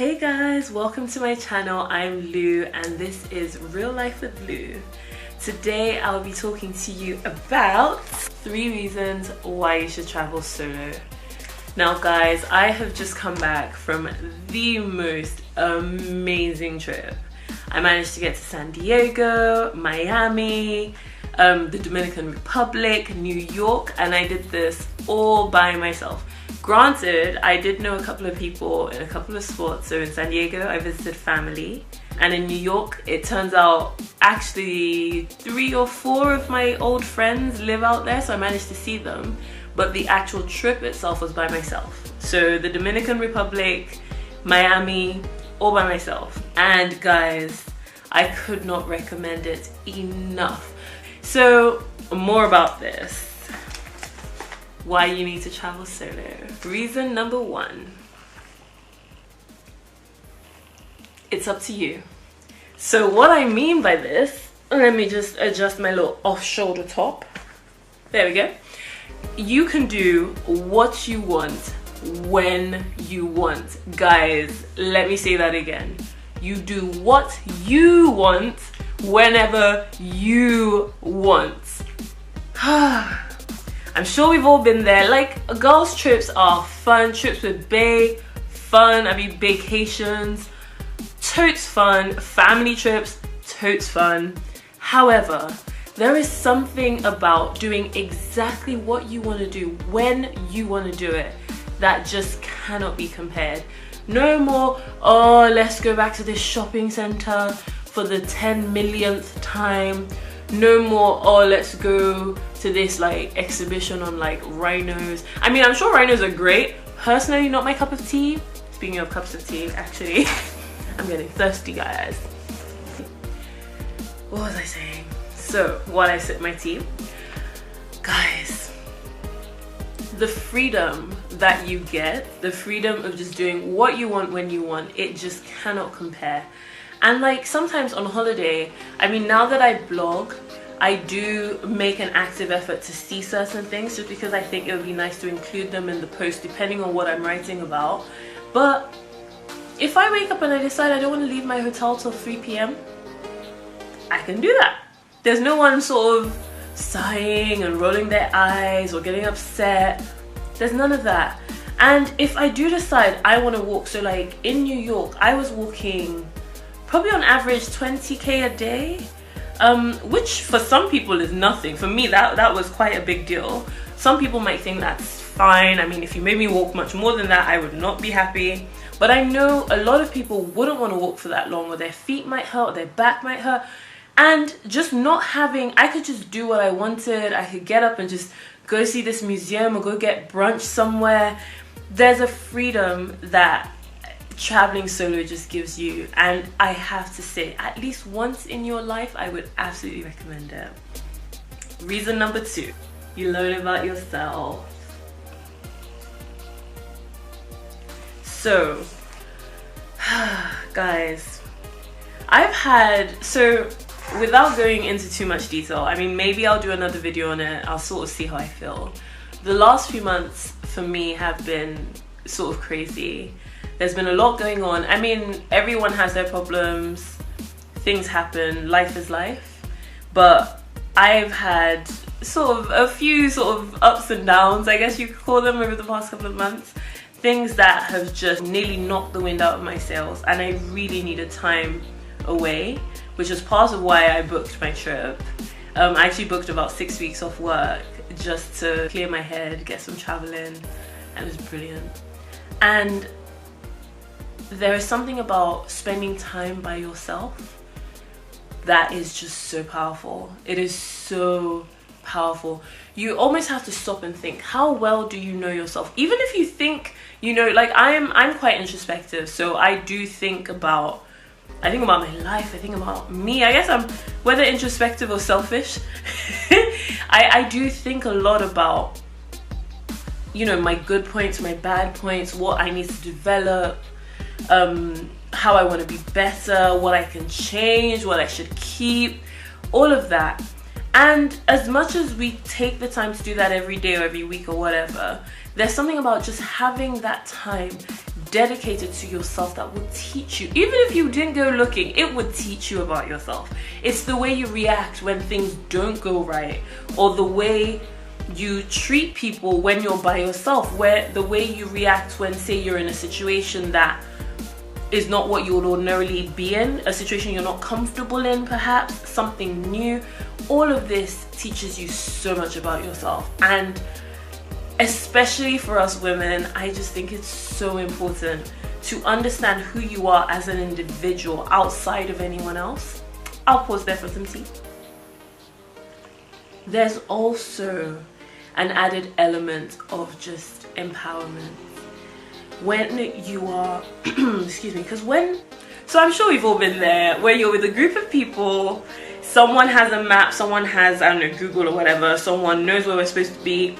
Hey guys, welcome to my channel. I'm Lou and this is Real Life with Lou. Today I'll be talking to you about 3 reasons why you should travel solo. Now guys, I have just come back from the most amazing trip. I managed to get to San Diego, Miami, the Dominican Republic, New York, and I did this all by myself. Granted, I did know a couple of people in a couple of spots. So in San Diego, I visited family. And in New York, it turns out actually 3 or 4 of my old friends live out there. So I managed to see them. But the actual trip itself was by myself. So the Dominican Republic, Miami, all by myself. And guys, I could not recommend it enough. So more about this. Why you need to travel solo. Reason number 1. It's up to you. So what I mean by this, let me just adjust my little off-shoulder top. There we go. You can do what you want when you want. Guys, let me say that again. You do what you want whenever you want. I'm sure we've all been there. Like, girls' trips are fun. Trips with bae, fun. I mean, vacations, totes fun. Family trips, totes fun. However, there is something about doing exactly what you want to do when you want to do it that just cannot be compared. No more, oh, let's go back to this shopping center for the 10 millionth time. No more, oh, let's go to this like exhibition on like rhinos. I mean, I'm sure rhinos are great. Personally, not my cup of tea. Speaking of cups of tea, actually, I'm getting thirsty, guys. What was I saying? So, while I sip my tea, guys, the freedom that you get, the freedom of just doing what you want when you want, it just cannot compare. And like sometimes on holiday, I mean, now that I blog, I do make an active effort to see certain things just because I think it would be nice to include them in the post depending on what I'm writing about. But if I wake up and I decide I don't want to leave my hotel till 3 p.m, I can do that. There's no one sort of sighing and rolling their eyes or getting upset. There's none of that. And if I do decide I want to walk, so like in New York, I was walking probably on average 20k a day, which for some people is nothing. For me, that was quite a big deal. Some people might think that's fine. I mean, if you made me walk much more than that, I would not be happy. But I know a lot of people wouldn't want to walk for that long, or their feet might hurt, or their back might hurt. And just not having, I could just do what I wanted. I could get up and just go see this museum or go get brunch somewhere. There's a freedom that traveling solo just gives you, and I have to say, at least once in your life, I would absolutely recommend it. Reason number 2, you learn about yourself. So, guys, without going into too much detail, I mean, maybe I'll do another video on it. I'll sort of see how I feel. The last few months for me have been sort of crazy. There's been a lot going on. I mean, everyone has their problems. Things happen. Life is life. But I've had sort of a few sort of ups and downs, I guess you could call them, over the past couple of months. Things that have just nearly knocked the wind out of my sails. And I really needed time away, which was part of why I booked my trip. I actually booked about 6 weeks off work just to clear my head, get some travel in. And it was brilliant. And there is something about spending time by yourself that is just so powerful. It is so powerful. You almost have to stop and think, how well do you know yourself? Even if you think, you know, like I'm quite introspective, so I do think about my life, I think about me. I guess I'm, whether introspective or selfish, I do think a lot about, you know, my good points, my bad points, what I need to develop, how I want to be better, what I can change, what I should keep, all of that. And as much as we take the time to do that every day or every week or whatever, there's something about just having that time, dedicated to yourself that will teach you. Even if you didn't go looking, it would teach you about yourself. It's the way you react when things don't go right, or the way you treat people when you're by yourself, where the way you react when, say, you're in a situation that is not what you would ordinarily be in, a situation you're not comfortable in, perhaps something new. All of this teaches you so much about yourself. And especially for us women, I just think it's so important to understand who you are as an individual outside of anyone else. I'll pause there for some tea. There's also an added element of just empowerment when you are excuse me, because so I'm sure we've all been there, where you're with a group of people, someone has a map, someone has, I don't know, Google or whatever, someone knows where we're supposed to be,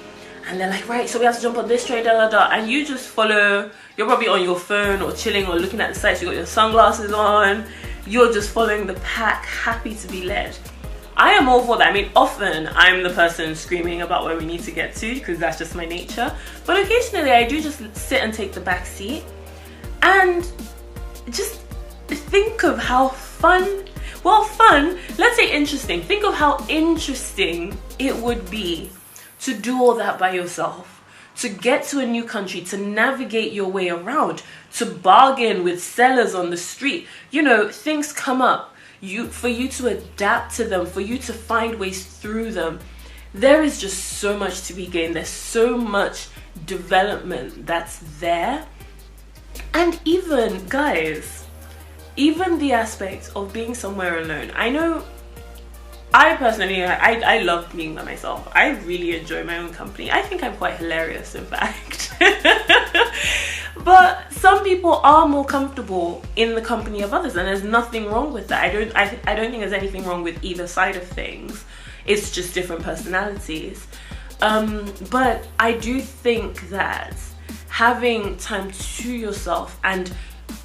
and they're like, right, so we have to jump on this train, and you just follow. You're probably on your phone or chilling or looking at the sights, you got your sunglasses on, you're just following the pack, happy to be led. I am all for that. I mean, often I'm the person screaming about where we need to get to, because that's just my nature. But occasionally I do just sit and take the back seat and just think of how fun, let's say interesting. Think of how interesting it would be to do all that by yourself, to get to a new country, to navigate your way around, to bargain with sellers on the street. You know, things come up. For you to adapt to them, for you to find ways through them. There is just so much to be gained. There's so much development that's there. And even, guys, even the aspect of being somewhere alone. I know, I personally, I love being by myself. I really enjoy my own company. I think I'm quite hilarious, in fact. But some people are more comfortable in the company of others, and there's nothing wrong with that. I don't think there's anything wrong with either side of things. It's just different personalities. But I do think that having time to yourself and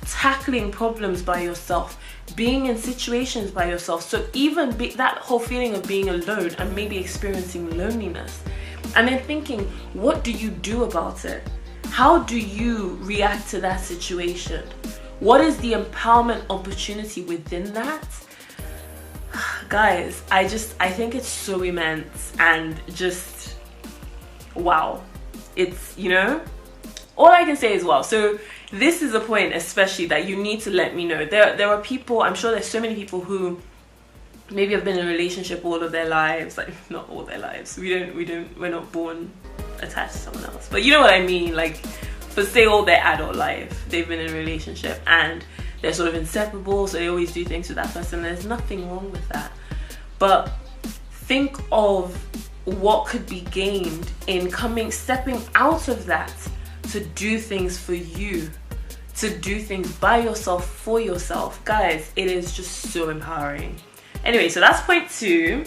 tackling problems by yourself, being in situations by yourself, so even that whole feeling of being alone and maybe experiencing loneliness, and then thinking, what do you do about it? How do you react to that situation? What is the empowerment opportunity within that? Guys, I think it's so immense, and just wow. It's, you know, all I can say is wow. So this is a point especially that you need to let me know. There are people, I'm sure there's so many people who maybe have been in a relationship all of their lives, like not all their lives. We're not born attached to someone else, but you know what I mean, like for say all their adult life they've been in a relationship and they're sort of inseparable, so they always do things with that person. There's nothing wrong with that, but think of what could be gained in stepping out of that to do things for you, to do things by yourself, for yourself. Guys, it is just so empowering. Anyway, so that's point 2.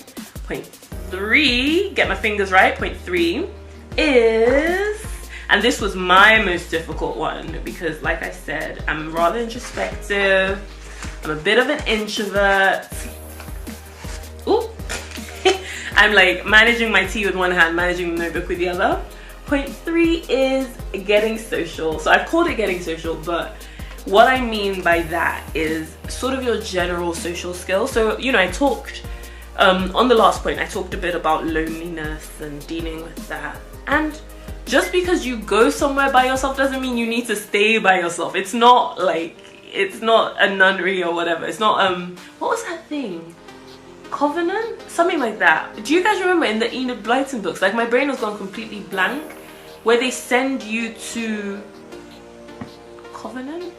Point 3, get my fingers right, point 3 is, and this was my most difficult one because like I said, I'm rather introspective, I'm a bit of an introvert. Ooh. I'm like managing my tea with one hand, managing the notebook with the other. Point 3 is getting social. So I've called it getting social, but what I mean by that is sort of your general social skills. So, you know, I talked on the last point, I talked a bit about loneliness and dealing with that. And just because you go somewhere by yourself doesn't mean you need to stay by yourself. It's not like, it's not a nunnery or whatever. It's not, what was that thing? Covenant? Something like that. Do you guys remember in the Enid Blyton books? Like my brain was gone completely blank. Where they send you to Covenant?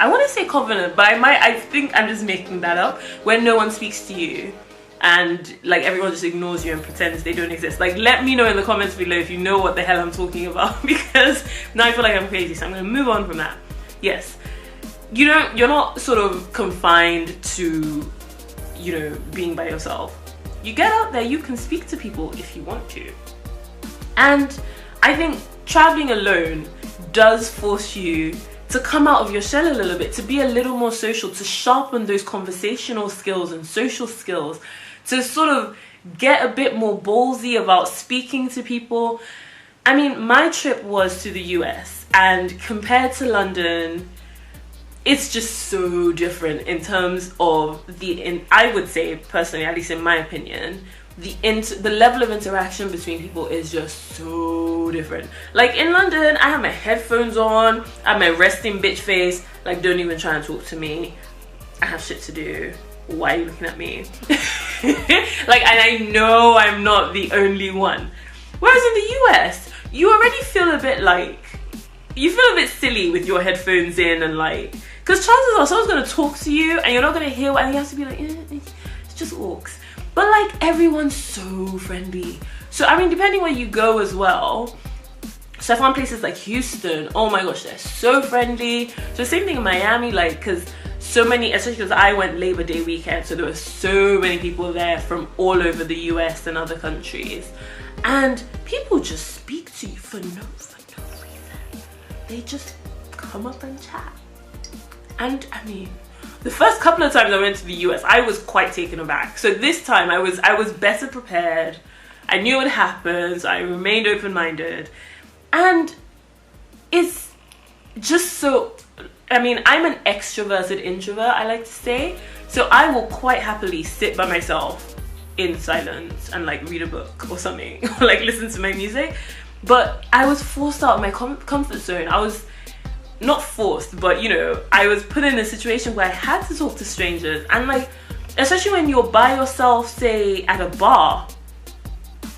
I want to say Covenant, but I think I'm just making that up. Where no one speaks to you and like everyone just ignores you and pretends they don't exist. Like let me know in the comments below if you know what the hell I'm talking about, because now I feel like I'm crazy, so I'm going to move on from that. Yes, you know, you're not sort of confined to, you know, being by yourself. You get out there, you can speak to people if you want to. And I think traveling alone does force you to come out of your shell a little bit, to be a little more social, to sharpen those conversational skills and social skills, to sort of get a bit more ballsy about speaking to people. I mean, my trip was to the US, and compared to London, it's just so different in terms of I would say, personally, at least in my opinion, the level of interaction between people is just so different. Like in London, I have my headphones on, I have my resting bitch face, like don't even try and talk to me. I have shit to do. Why are you looking at me? Like, and I know I'm not the only one. Whereas in the US, you already feel a bit like, you feel a bit silly with your headphones in, and like, because chances are someone's gonna talk to you and you're not gonna hear, and you have to be like, it's just orcs. But like, everyone's so friendly. So I mean, depending where you go as well. So I found places like Houston, oh my gosh, they're so friendly. So same thing in Miami, like, because so many, especially because I went Labor Day weekend, so there were so many people there from all over the US and other countries. And people just speak to you for no reason. They just come up and chat. And I mean, the first couple of times I went to the US, I was quite taken aback. So this time I was better prepared. I knew what happened, so I remained open-minded. And it's just so, I mean, I'm an extroverted introvert, I like to say. So I will quite happily sit by myself in silence and like read a book or something, or like listen to my music. But I was forced out of my comfort zone. I was not forced, but you know, I was put in a situation where I had to talk to strangers. And like, especially when you're by yourself, say at a bar,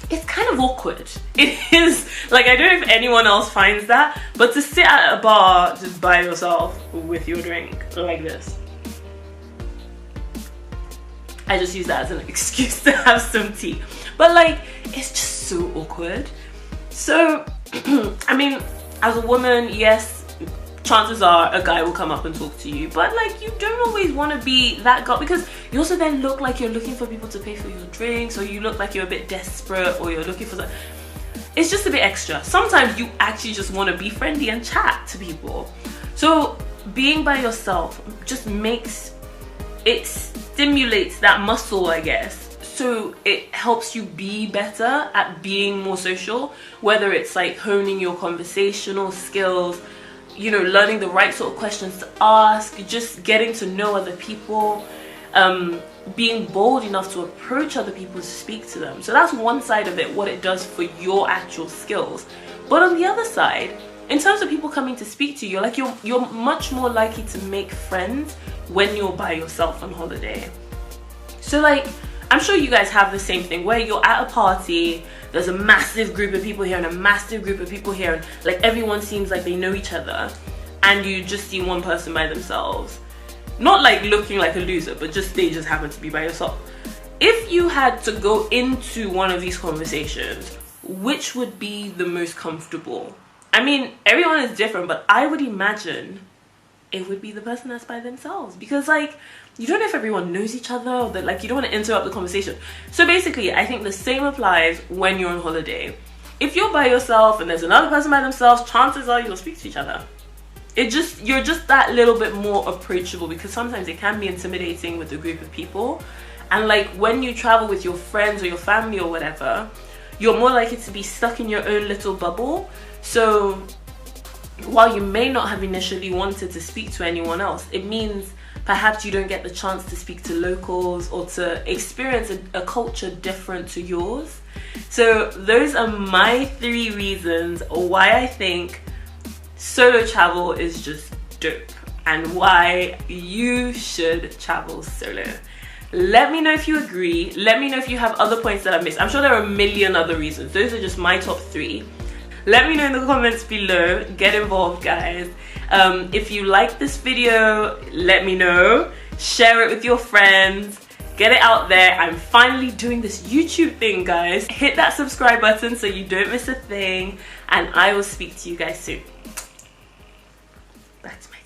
it's kind of awkward. It is, like, I don't know if anyone else finds that, but to sit at a bar just by yourself with your drink like this, I just use that as an excuse to have some tea. But like, it's just so awkward. So I mean, as a woman, yes, chances are a guy will come up and talk to you, but like, you don't always want to be that guy, because you also then look like you're looking for people to pay for your drinks, or you look like you're a bit desperate, or you're looking for some, it's just a bit extra. Sometimes you actually just want to be friendly and chat to people. So being by yourself just stimulates that muscle, I guess. So it helps you be better at being more social, whether it's like honing your conversational skills, you know, learning the right sort of questions to ask, just getting to know other people, being bold enough to approach other people to speak to them. So that's one side of it, what it does for your actual skills. But on the other side, in terms of people coming to speak to you, like, you're much more likely to make friends when you're by yourself on holiday. So like, I'm sure you guys have the same thing where you're at a party, there's a massive group of people here and a massive group of people here, and like everyone seems like they know each other, and you just see one person by themselves, not like looking like a loser, but just they just happen to be by yourself. If you had to go into one of these conversations, which would be the most comfortable? I mean, everyone is different, but I would imagine it would be the person that's by themselves, because like, you don't know if everyone knows each other, or that like, you don't want to interrupt the conversation. So basically, I think the same applies when you're on holiday. If you're by yourself and there's another person by themselves, chances are you'll speak to each other. You're just that little bit more approachable, because sometimes it can be intimidating with a group of people. And like, when you travel with your friends or your family or whatever, you're more likely to be stuck in your own little bubble. So while you may not have initially wanted to speak to anyone else, it means perhaps you don't get the chance to speak to locals or to experience a culture different to yours. So those are my 3 reasons why I think solo travel is just dope, and why you should travel solo. Let me know if you agree. Let me know if you have other points that I've missed. I'm sure there are a million other reasons. Those are just my top 3. Let me know in the comments below. Get involved, guys. If you like this video, let me know. Share it with your friends. Get it out there. I'm finally doing this YouTube thing, guys. Hit that subscribe button so you don't miss a thing. And I will speak to you guys soon. Back to my